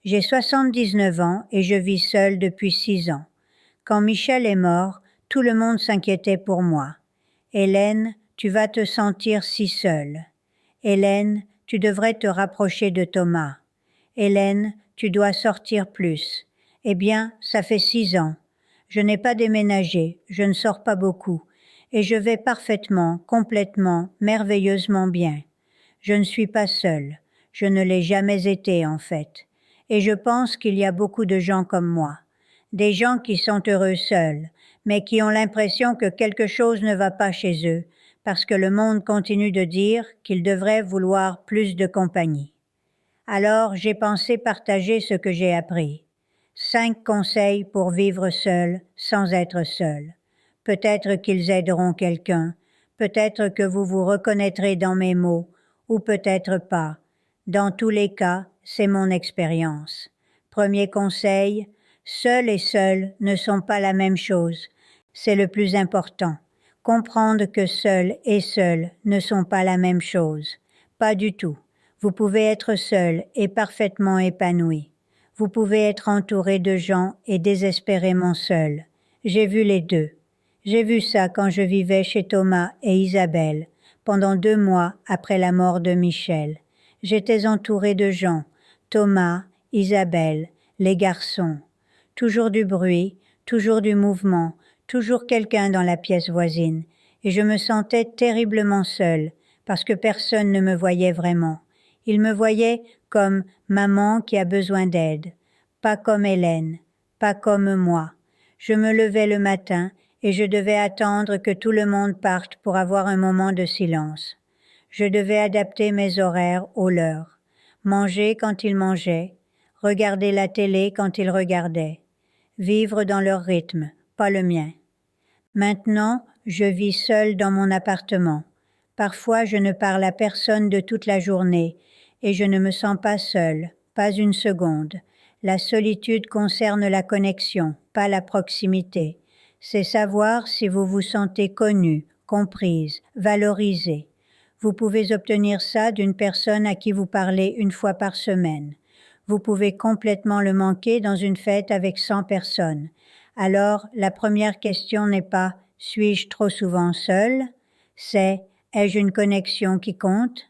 J'ai 79 ans et je vis seule depuis 6 ans. Quand Michel est mort, tout le monde s'inquiétait pour moi. Hélène, tu vas te sentir si seule. Hélène, tu devrais te rapprocher de Thomas. Hélène, tu dois sortir plus. Eh bien, ça fait 6 ans. Je n'ai pas déménagé, je ne sors pas beaucoup, et je vais parfaitement, complètement, merveilleusement bien. Je ne suis pas seule. Je ne l'ai jamais été, en fait. Et je pense qu'il y a beaucoup de gens comme moi. Des gens qui sont heureux seuls, mais qui ont l'impression que quelque chose ne va pas chez eux, parce que le monde continue de dire qu'ils devraient vouloir plus de compagnie. Alors, j'ai pensé partager ce que j'ai appris. 5 conseils pour vivre seul, sans être seul. Peut-être qu'ils aideront quelqu'un, peut-être que vous vous reconnaîtrez dans mes mots, ou peut-être pas. Dans tous les cas, c'est mon expérience. Premier conseil, seul et seul ne sont pas la même chose. C'est le plus important. Comprendre que seul et seul ne sont pas la même chose. Pas du tout. Vous pouvez être seul et parfaitement épanoui. Vous pouvez être entouré de gens et désespérément seul. J'ai vu les deux. J'ai vu ça quand je vivais chez Thomas et Isabelle, pendant 2 mois après la mort de Michel. J'étais entouré de gens, Thomas, Isabelle, les garçons. Toujours du bruit, toujours du mouvement, toujours quelqu'un dans la pièce voisine. Et je me sentais terriblement seule, parce que personne ne me voyait vraiment. Ils me voyaient comme maman qui a besoin d'aide, pas comme Hélène, pas comme moi. Je me levais le matin et je devais attendre que tout le monde parte pour avoir un moment de silence. Je devais adapter mes horaires aux leurs, manger quand ils mangeaient, regarder la télé quand ils regardaient, vivre dans leur rythme, pas le mien. Maintenant, je vis seule dans mon appartement. Parfois, je ne parle à personne de toute la journée et je ne me sens pas seule, pas une seconde. La solitude concerne la connexion, pas la proximité. C'est savoir si vous vous sentez connue, comprise, valorisée. Vous pouvez obtenir ça d'une personne à qui vous parlez 1 fois par semaine. Vous pouvez complètement le manquer dans une fête avec 100 personnes. Alors, la première question n'est pas « suis-je trop souvent seule ?» c'est « ai-je une connexion qui compte ?»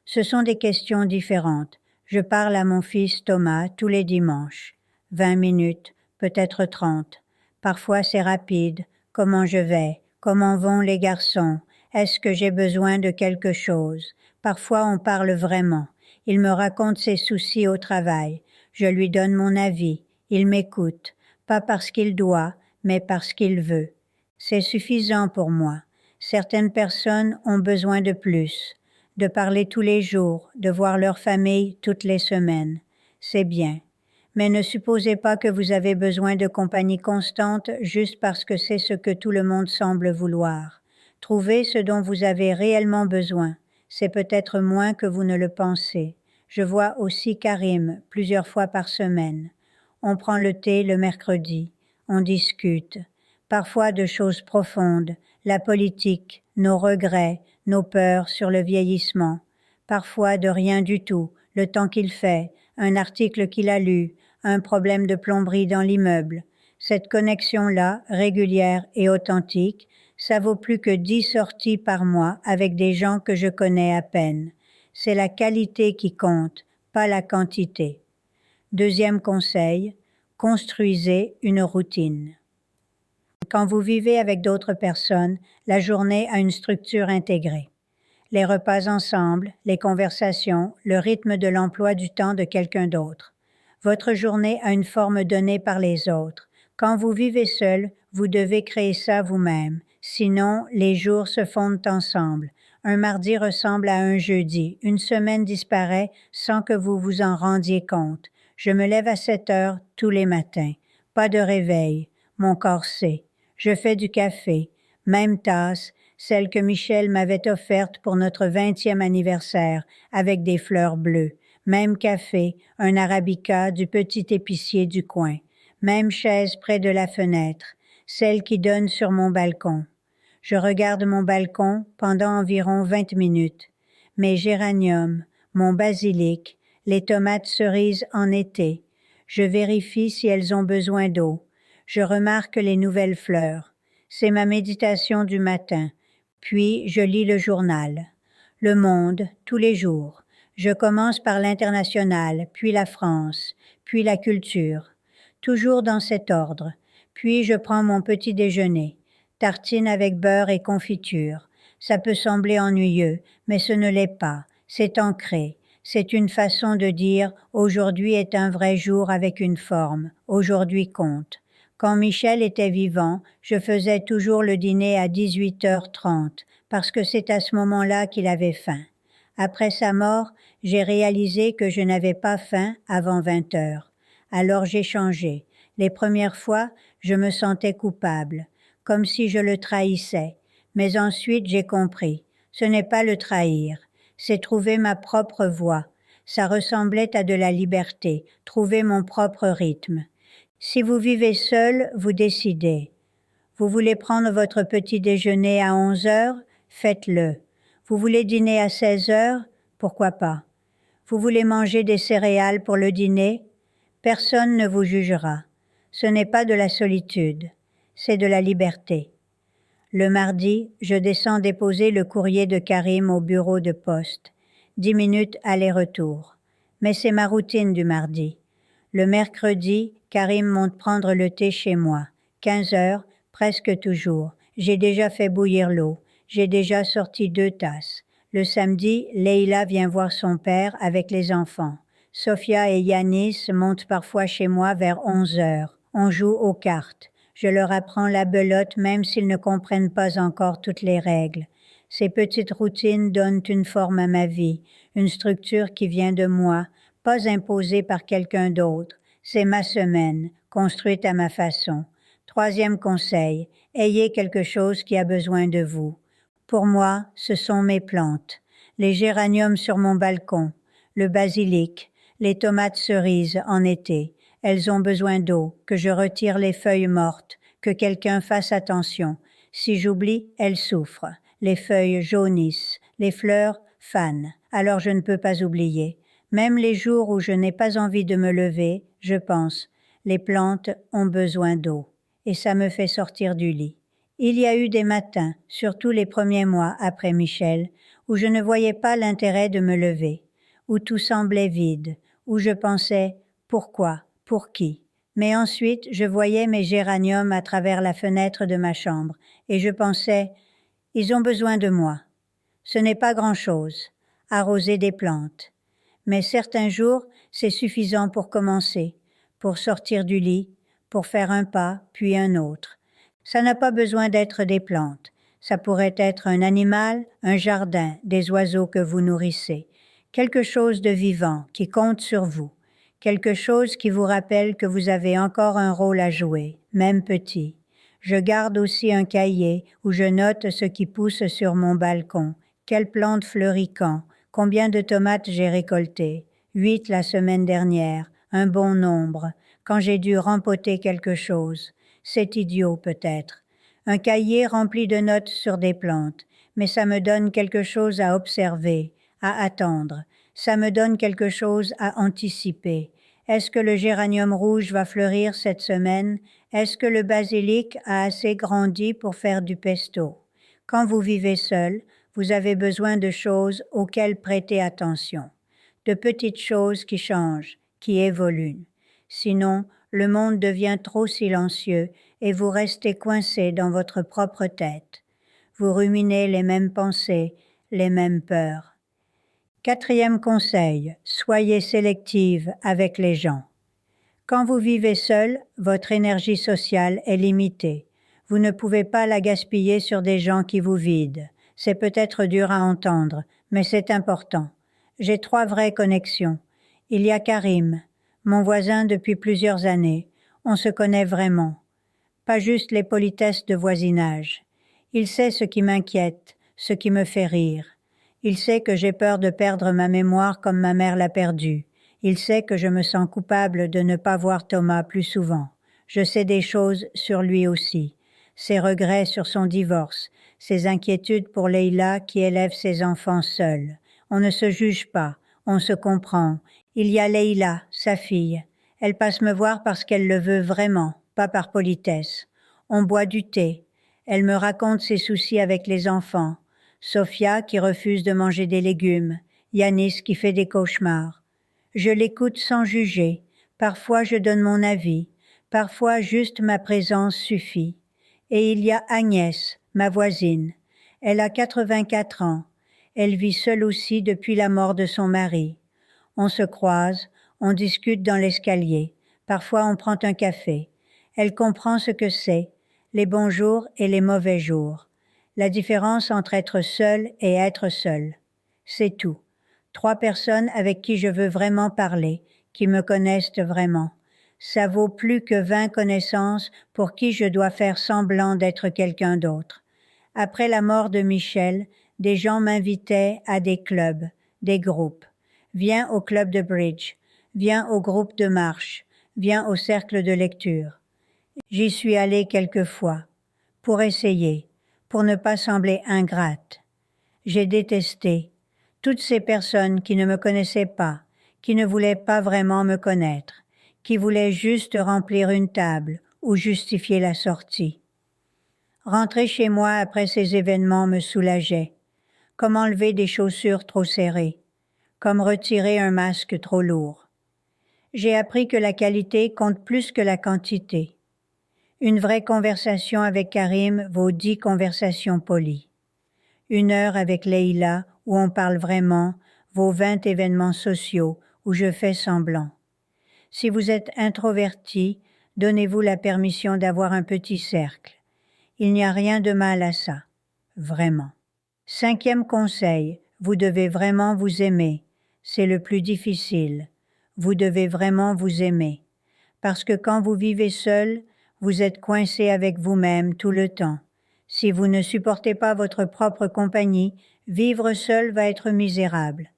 Ce sont des questions différentes. Je parle à mon fils Thomas tous les dimanches. 20 minutes, peut-être 30. Parfois c'est rapide. Comment je vais? Comment vont les garçons? Est-ce que j'ai besoin de quelque chose? Parfois on parle vraiment. Il me raconte ses soucis au travail. Je lui donne mon avis. Il m'écoute. Pas parce qu'il doit, mais parce qu'il veut. C'est suffisant pour moi. Certaines personnes ont besoin de plus. De parler tous les jours, de voir leur famille toutes les semaines. C'est bien. Mais ne supposez pas que vous avez besoin de compagnie constante juste parce que c'est ce que tout le monde semble vouloir. Trouvez ce dont vous avez réellement besoin. C'est peut-être moins que vous ne le pensez. Je vois aussi Karim plusieurs fois par semaine. On prend le thé le mercredi. On discute. Parfois de choses profondes, la politique, nos regrets, nos peurs sur le vieillissement. Parfois de rien du tout, le temps qu'il fait, un article qu'il a lu, un problème de plomberie dans l'immeuble. Cette connexion-là, régulière et authentique, ça vaut plus que 10 sorties par mois avec des gens que je connais à peine. C'est la qualité qui compte, pas la quantité. Deuxième conseil, construisez une routine. Quand vous vivez avec d'autres personnes, la journée a une structure intégrée. Les repas ensemble, les conversations, le rythme de l'emploi du temps de quelqu'un d'autre. Votre journée a une forme donnée par les autres. Quand vous vivez seul, vous devez créer ça vous-même. Sinon, les jours se fondent ensemble. Un mardi ressemble à un jeudi. Une semaine disparaît sans que vous vous en rendiez compte. Je me lève à 7 heures tous les matins. Pas de réveil. Mon corps sait. Je fais du café. Même tasse, celle que Michel m'avait offerte pour notre 20e anniversaire, avec des fleurs bleues. Même café, un arabica du petit épicier du coin. Même chaise près de la fenêtre, celle qui donne sur mon balcon. Je regarde mon balcon pendant environ 20 minutes. Mes géraniums, mon basilic, les tomates cerises en été. Je vérifie si elles ont besoin d'eau. Je remarque les nouvelles fleurs. C'est ma méditation du matin. Puis je lis le journal. Le Monde, tous les jours. Je commence par l'international, puis la France, puis la culture. Toujours dans cet ordre. Puis je prends mon petit déjeuner. Tartines avec beurre et confiture. Ça peut sembler ennuyeux, mais ce ne l'est pas. C'est ancré. C'est une façon de dire « aujourd'hui est un vrai jour avec une forme, aujourd'hui compte ». Quand Michel était vivant, je faisais toujours le dîner à 18h30, parce que c'est à ce moment-là qu'il avait faim. Après sa mort, j'ai réalisé que je n'avais pas faim avant 20h. Alors j'ai changé. Les premières fois, je me sentais coupable, comme si je le trahissais. Mais ensuite j'ai compris. Ce n'est pas le trahir, c'est trouver ma propre voie. Ça ressemblait à de la liberté, trouver mon propre rythme. Si vous vivez seul, vous décidez. Vous voulez prendre votre petit déjeuner à 11h? Faites-le. Vous voulez dîner à 16h? Pourquoi pas? Vous voulez manger des céréales pour le dîner? Personne ne vous jugera. Ce n'est pas de la solitude, c'est de la liberté. Le mardi, je descends déposer le courrier de Karim au bureau de poste. 10 minutes aller-retour. Mais c'est ma routine du mardi. Le mercredi, Karim monte prendre le thé chez moi. 15h, presque toujours. J'ai déjà fait bouillir l'eau. J'ai déjà sorti 2 tasses. Le samedi, Leïla vient voir son père avec les enfants. Sophia et Yanis montent parfois chez moi vers 11h. On joue aux cartes. Je leur apprends la belote même s'ils ne comprennent pas encore toutes les règles. Ces petites routines donnent une forme à ma vie, une structure qui vient de moi, pas imposée par quelqu'un d'autre. C'est ma semaine, construite à ma façon. 3e conseil, ayez quelque chose qui a besoin de vous. Pour moi, ce sont mes plantes. Les géraniums sur mon balcon, le basilic, les tomates cerises en été. Elles ont besoin d'eau, que je retire les feuilles mortes, que quelqu'un fasse attention. Si j'oublie, elles souffrent. Les feuilles jaunissent, les fleurs fanent. Alors je ne peux pas oublier. Même les jours où je n'ai pas envie de me lever, je pense, les plantes ont besoin d'eau. Et ça me fait sortir du lit. Il y a eu des matins, surtout les premiers mois après Michel, où je ne voyais pas l'intérêt de me lever, où tout semblait vide, où je pensais « pourquoi ? Pour qui ?» Mais ensuite, je voyais mes géraniums à travers la fenêtre de ma chambre et je pensais « ils ont besoin de moi ». Ce n'est pas grand-chose, arroser des plantes. Mais certains jours, c'est suffisant pour commencer, pour sortir du lit, pour faire un pas, puis un autre. Ça n'a pas besoin d'être des plantes. Ça pourrait être un animal, un jardin, des oiseaux que vous nourrissez. Quelque chose de vivant qui compte sur vous. Quelque chose qui vous rappelle que vous avez encore un rôle à jouer, même petit. Je garde aussi un cahier où je note ce qui pousse sur mon balcon. Quelle plante fleurit quand? Combien de tomates j'ai récoltées? 8 la semaine dernière, un bon nombre. Quand j'ai dû rempoter quelque chose. C'est idiot peut-être. Un cahier rempli de notes sur des plantes, mais ça me donne quelque chose à observer, à attendre. Ça me donne quelque chose à anticiper. Est-ce que le géranium rouge va fleurir cette semaine? Est-ce que le basilic a assez grandi pour faire du pesto? Quand vous vivez seul, vous avez besoin de choses auxquelles prêter attention. De petites choses qui changent, qui évoluent. Sinon, le monde devient trop silencieux et vous restez coincé dans votre propre tête. Vous ruminez les mêmes pensées, les mêmes peurs. 4e conseil, soyez sélective avec les gens. Quand vous vivez seul, votre énergie sociale est limitée. Vous ne pouvez pas la gaspiller sur des gens qui vous vident. C'est peut-être dur à entendre, mais c'est important. J'ai 3 vraies connexions. Il y a Karim, mon voisin depuis plusieurs années. On se connaît vraiment. Pas juste les politesses de voisinage. Il sait ce qui m'inquiète, ce qui me fait rire. Il sait que j'ai peur de perdre ma mémoire comme ma mère l'a perdue. Il sait que je me sens coupable de ne pas voir Thomas plus souvent. Je sais des choses sur lui aussi. Ses regrets sur son divorce, ses inquiétudes pour Leïla qui élève ses enfants seule. On ne se juge pas, on se comprend. Il y a Leïla, sa fille. Elle passe me voir parce qu'elle le veut vraiment, pas par politesse. On boit du thé. Elle me raconte ses soucis avec les enfants. Sophia qui refuse de manger des légumes. Yanis qui fait des cauchemars. Je l'écoute sans juger. Parfois je donne mon avis. Parfois juste ma présence suffit. Et il y a Agnès, ma voisine. Elle a 84 ans. Elle vit seule aussi depuis la mort de son mari. On se croise, on discute dans l'escalier. Parfois on prend un café. Elle comprend ce que c'est, les bons jours et les mauvais jours. La différence entre être seul et être seul. C'est tout. 3 personnes avec qui je veux vraiment parler, qui me connaissent vraiment. Ça vaut plus que 20 connaissances pour qui je dois faire semblant d'être quelqu'un d'autre. Après la mort de Michel, des gens m'invitaient à des clubs, des groupes. Viens au club de bridge, viens au groupe de marche, viens au cercle de lecture. J'y suis allée quelques fois, pour essayer, pour ne pas sembler ingrate. J'ai détesté toutes ces personnes qui ne me connaissaient pas, qui ne voulaient pas vraiment me connaître, qui voulaient juste remplir une table ou justifier la sortie. Rentrer chez moi après ces événements me soulageait, comme enlever des chaussures trop serrées, comme retirer un masque trop lourd. J'ai appris que la qualité compte plus que la quantité. Une vraie conversation avec Karim vaut 10 conversations polies. 1 heure avec Leïla où on parle vraiment vaut 20 événements sociaux où je fais semblant. Si vous êtes introverti, donnez-vous la permission d'avoir un petit cercle. Il n'y a rien de mal à ça. Vraiment. 5e conseil, vous devez vraiment vous aimer. C'est le plus difficile. Vous devez vraiment vous aimer. Parce que quand vous vivez seul, vous êtes coincé avec vous-même tout le temps. Si vous ne supportez pas votre propre compagnie, vivre seul va être misérable.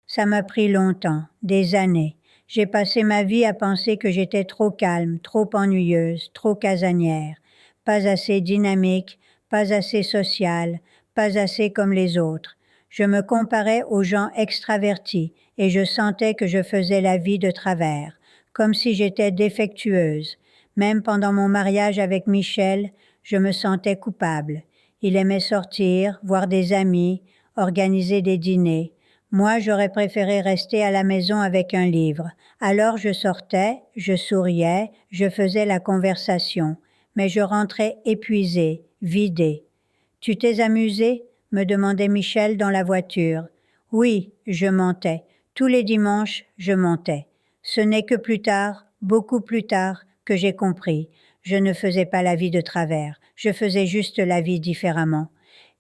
Ça m'a pris longtemps, des années. J'ai passé ma vie à penser que j'étais trop calme, trop ennuyeuse, trop casanière, pas assez dynamique, pas assez sociale, pas assez comme les autres. Je me comparais aux gens extravertis et je sentais que je faisais la vie de travers, comme si j'étais défectueuse. Même pendant mon mariage avec Michel, je me sentais coupable. Il aimait sortir, voir des amis, organiser des dîners. Moi, j'aurais préféré rester à la maison avec un livre. Alors je sortais, je souriais, je faisais la conversation, mais je rentrais épuisée, vidée. « Tu t'es amusé ?» me demandait Michel dans la voiture. Oui, je mentais. Tous les dimanches, je mentais. Ce n'est que plus tard, beaucoup plus tard, que j'ai compris. Je ne faisais pas la vie de travers. Je faisais juste la vie différemment.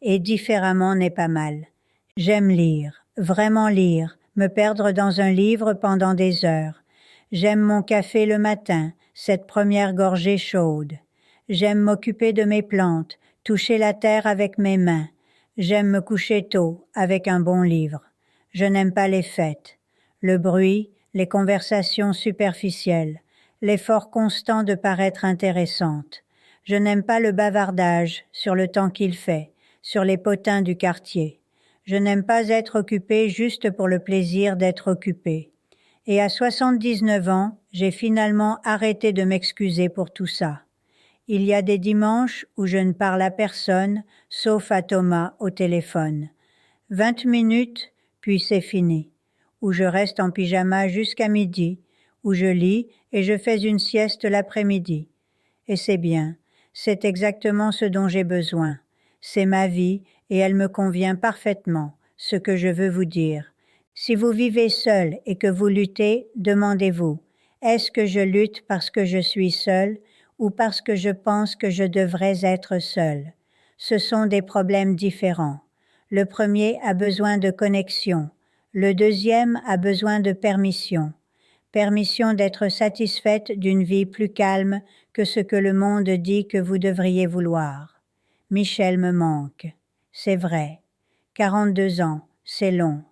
Et différemment n'est pas mal. J'aime lire, vraiment lire, me perdre dans un livre pendant des heures. J'aime mon café le matin, cette première gorgée chaude. J'aime m'occuper de mes plantes, toucher la terre avec mes mains. J'aime me coucher tôt avec un bon livre. Je n'aime pas les fêtes. Le bruit, les conversations superficielles, l'effort constant de paraître intéressante. Je n'aime pas le bavardage sur le temps qu'il fait, sur les potins du quartier. Je n'aime pas être occupée juste pour le plaisir d'être occupée. Et à 79 ans, j'ai finalement arrêté de m'excuser pour tout ça. Il y a des dimanches où je ne parle à personne, sauf à Thomas au téléphone. 20 minutes, puis c'est fini. Où je reste en pyjama jusqu'à midi, où je lis et je fais une sieste l'après-midi. Et c'est bien, c'est exactement ce dont j'ai besoin. C'est ma vie et elle me convient parfaitement, ce que je veux vous dire. Si vous vivez seul et que vous luttez, demandez-vous, est-ce que je lutte parce que je suis seule ou parce que je pense que je devrais être seule? Ce sont des problèmes différents. Le premier a besoin de connexion. Le deuxième a besoin de permission. Permission d'être satisfaite d'une vie plus calme que ce que le monde dit que vous devriez vouloir. Michel me manque. C'est vrai. 42 ans, c'est long.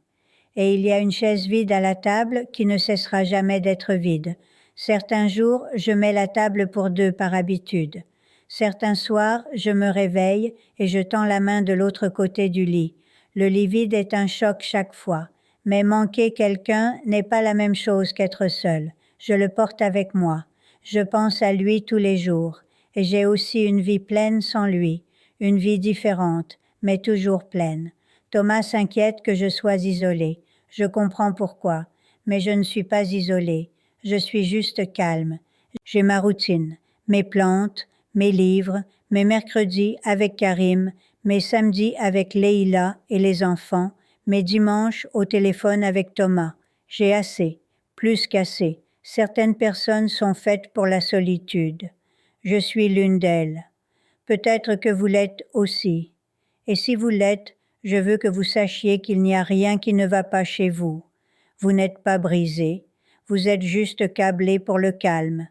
Et il y a une chaise vide à la table qui ne cessera jamais d'être vide. Certains jours, je mets la table pour 2 par habitude. Certains soirs, je me réveille et je tends la main de l'autre côté du lit. Le lit vide est un choc chaque fois. Mais manquer quelqu'un n'est pas la même chose qu'être seul. Je le porte avec moi. Je pense à lui tous les jours. Et j'ai aussi une vie pleine sans lui, une vie différente, mais toujours pleine. Thomas s'inquiète que je sois isolée. Je comprends pourquoi, mais je ne suis pas isolée. Je suis juste calme. J'ai ma routine, mes plantes, mes livres, mes mercredis avec Karim, mes samedis avec Leïla et les enfants, mes dimanches au téléphone avec Thomas. J'ai assez, plus qu'assez. Certaines personnes sont faites pour la solitude. Je suis l'une d'elles. Peut-être que vous l'êtes aussi. Et si vous l'êtes, je veux que vous sachiez qu'il n'y a rien qui ne va pas chez vous. Vous n'êtes pas brisé, vous êtes juste câblé pour le calme.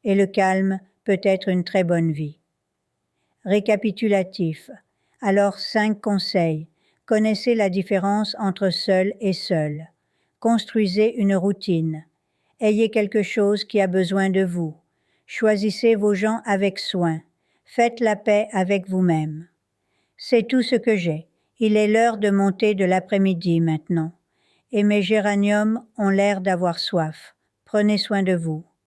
Et le calme peut être une très bonne vie. Récapitulatif. Alors 5 conseils. Connaissez la différence entre seul et seul. Construisez une routine. Ayez quelque chose qui a besoin de vous. Choisissez vos gens avec soin. Faites la paix avec vous-même. C'est tout ce que j'ai. Il est l'heure de monter de l'après-midi maintenant. Et mes géraniums ont l'air d'avoir soif. Prenez soin de vous.